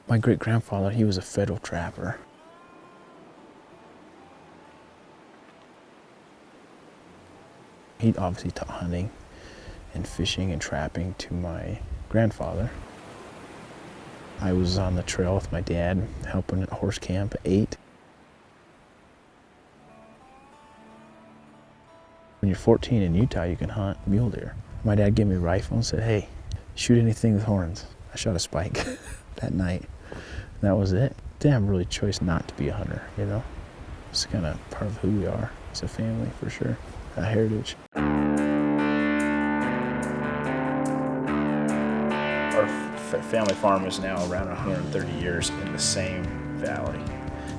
My great-grandfather, he was a federal trapper. He obviously taught hunting and fishing and trapping to my grandfather. I was on the trail with my dad, helping at horse camp at 8. When you're 14 in Utah, you can hunt mule deer. My dad gave me a rifle and said, hey, shoot anything with horns. I shot a spike that night. And that was it. Didn't have really a choice not to be a hunter, you know? It's kind of part of who we are as a family, for sure. A heritage. Our family farm is now around 130 years in the same valley.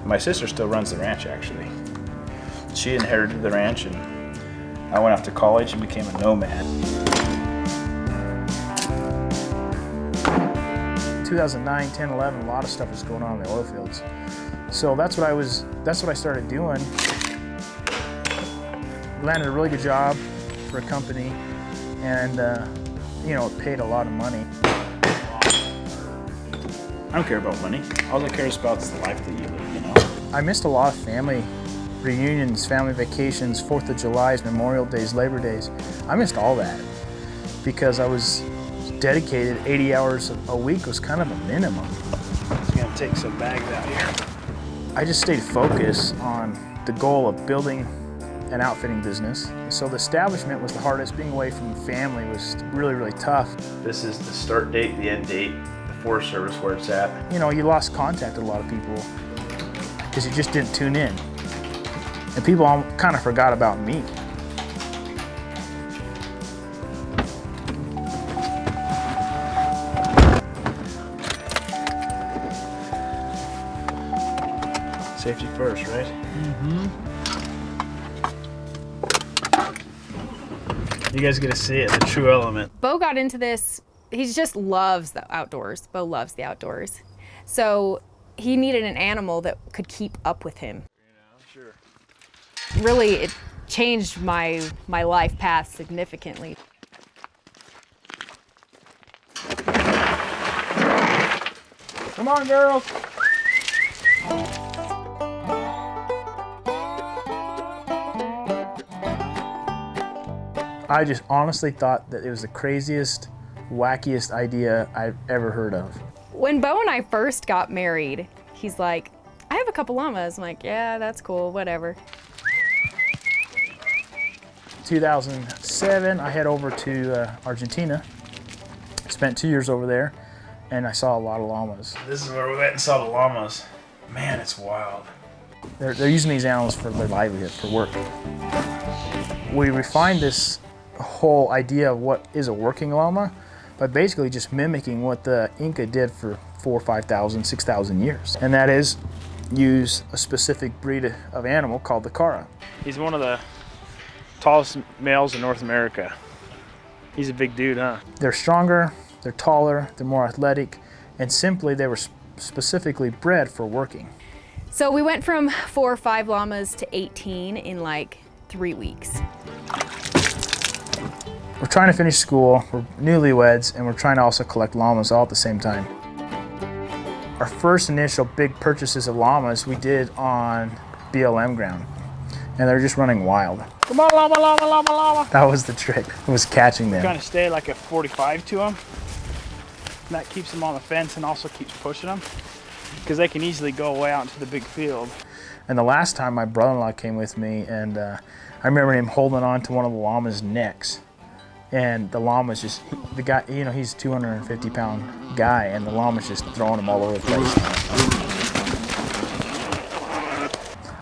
My sister still runs the ranch, actually. She inherited the ranch, and I went off to college and became a nomad. 2009, 10, 11, a lot of stuff was going on in the oil fields. So that's what I started doing. Landed a really good job for a company, and you know, it paid a lot of money. I don't care about money. All I care about is the life that you live, you know? I missed a lot of family reunions, family vacations, 4th of July's, Memorial Days, Labor Days. I missed all that because I was dedicated. 80 hours a week was kind of a minimum. Just gonna take some bags out here. I just stayed focused on the goal of building an outfitting business. So the establishment was the hardest. Being away from family was really, really tough. This is the start date, the end date, the Forest Service, where it's at. You know, you lost contact with a lot of people because you just didn't tune in. And people kind of forgot about me. Safety first, right? Mm-hmm. You guys get to see it in the true element. Beau got into this, he just loves the outdoors. Beau loves the outdoors. So he needed an animal that could keep up with him. Sure. Really, it changed my life path significantly. Come on, girls. I just honestly thought that it was the craziest, wackiest idea I've ever heard of. When Beau and I first got married, he's like, I have a couple llamas. I'm like, yeah, that's cool, whatever. 2007, I head over to Argentina. Spent 2 years over there, and I saw a lot of llamas. This is where we went and saw the llamas. Man, it's wild. They're using these animals for their livelihood, for work. We refined this whole idea of what is a working llama by basically just mimicking what the Inca did for 4,000, 5,000, 6,000 years. And that is use a specific breed of animal called the Ccara. He's one of the tallest males in North America. He's a big dude, huh? They're stronger, they're taller, they're more athletic, and simply they were specifically bred for working. So we went from 4 or 5 llamas to 18 in like 3 weeks. We're trying to finish school, we're newlyweds, and we're trying to also collect llamas all at the same time. Our first initial big purchases of llamas we did on BLM ground, and they're just running wild. Come on, llama, llama, llama, llama. That was the trick, was catching them. Kind of stay like a 45 to them. And that keeps them on the fence and also keeps pushing them because they can easily go way out into the big field. And the last time my brother-in-law came with me, and I remember him holding on to one of the llama's necks. And the llama's just, the guy, you know, he's a 250-pound guy, and the llama's just throwing him all over the place.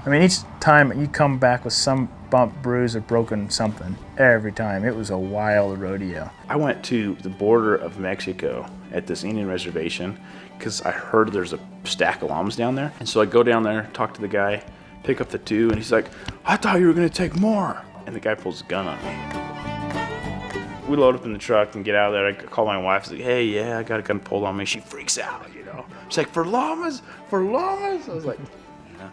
I mean, each time you come back with some bump, bruise, or broken something, every time. It was a wild rodeo. I went to the border of Mexico at this Indian reservation because I heard there's a stack of llamas down there. And so I go down there, talk to the guy, pick up the 2, and he's like, I thought you were gonna take more. And the guy pulls a gun on me. We load up in the truck and get out of there. I call my wife, she's like, hey, yeah, I got a gun pulled on me. She freaks out, you know. She's like, for llamas? For llamas? I was like, yeah,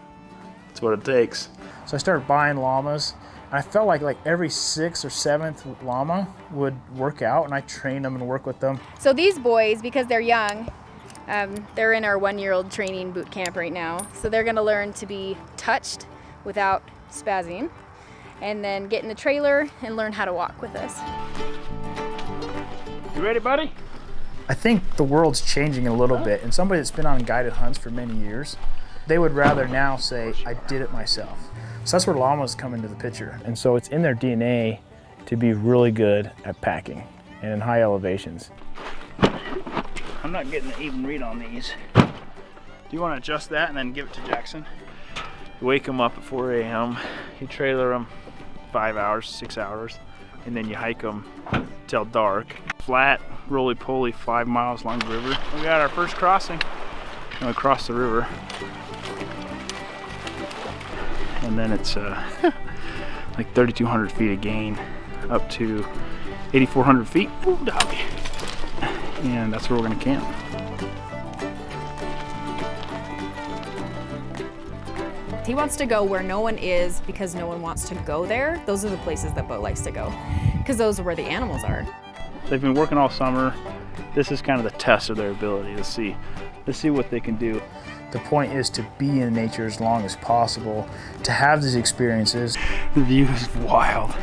that's what it takes. So I started buying llamas, and I felt like every 6th or 7th llama would work out, and I trained them and work with them. So these boys, because they're young, They're in our 1-year-old training boot camp right now. So they're gonna learn to be touched without spazzing, and then get in the trailer and learn how to walk with us. You ready, buddy? I think the world's changing a little bit, and somebody that's been on guided hunts for many years, they would rather now say, I did it myself. So that's where llamas come into the picture. And so it's in their DNA to be really good at packing and in high elevations. I'm not getting an even read on these. Do you want to adjust that and then give it to Jackson? You wake them up at 4 a.m., you trailer them 5 hours, 6 hours, and then you hike them till dark. Flat, roly-poly, 5 miles along the river. We got our first crossing. And we cross the river. And then it's like 3,200 feet of gain up to 8,400 feet. Ooh, doggy. And that's where we're gonna camp. He wants to go where no one is because no one wants to go there. Those are the places that Beau likes to go, because those are where the animals are. They've been working all summer. This is kind of the test of their ability. Let's see what they can do. The point is to be in nature as long as possible, to have these experiences. The view is wild.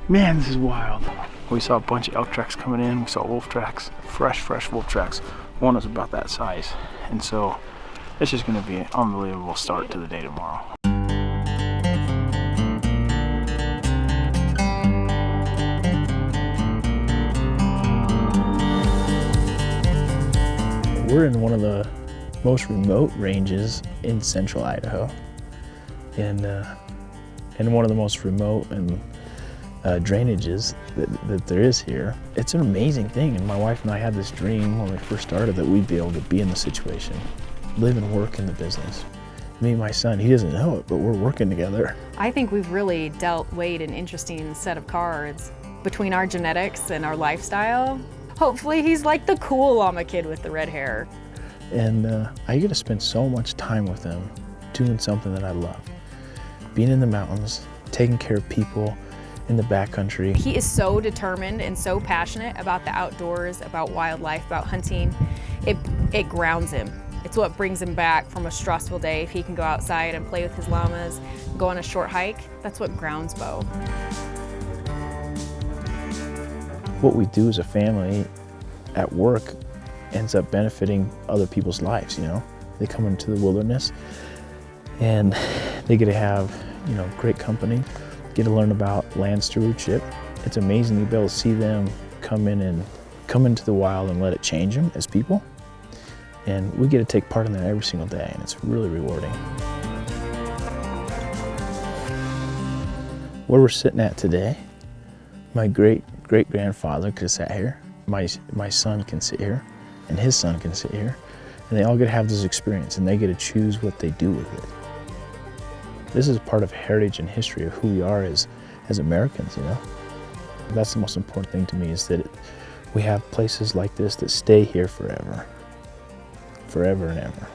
Man, this is wild. We saw a bunch of elk tracks coming in. We saw wolf tracks, fresh wolf tracks. One was about that size. And so it's just gonna be an unbelievable start to the day tomorrow. We're in one of the most remote ranges in central Idaho, and one of the most remote and drainages that there is here. It's an amazing thing, and my wife and I had this dream when we first started that we'd be able to be in the situation, live and work in the business. Me and my son, he doesn't know it, but we're working together. I think we've really dealt Wade an interesting set of cards between our genetics and our lifestyle. Hopefully he's like the cool llama kid with the red hair. And I get to spend so much time with him doing something that I love. Being in the mountains, taking care of people in the backcountry. He is so determined and so passionate about the outdoors, about wildlife, about hunting. It grounds him. It's what brings him back from a stressful day. If he can go outside and play with his llamas, go on a short hike, that's what grounds Beau. What we do as a family at work ends up benefiting other people's lives, you know? They come into the wilderness and they get to have, you know, great company, get to learn about land stewardship. It's amazing to be able to see them come into the wild and let it change them as people. And we get to take part in that every single day, and it's really rewarding. Where we're sitting at today, my great-great-grandfather could have sat here, my son can sit here, and his son can sit here, and they all get to have this experience, and they get to choose what they do with it. This is part of heritage and history of who we are as Americans, you know? That's the most important thing to me, is that we have places like this that stay here forever. Forever and ever.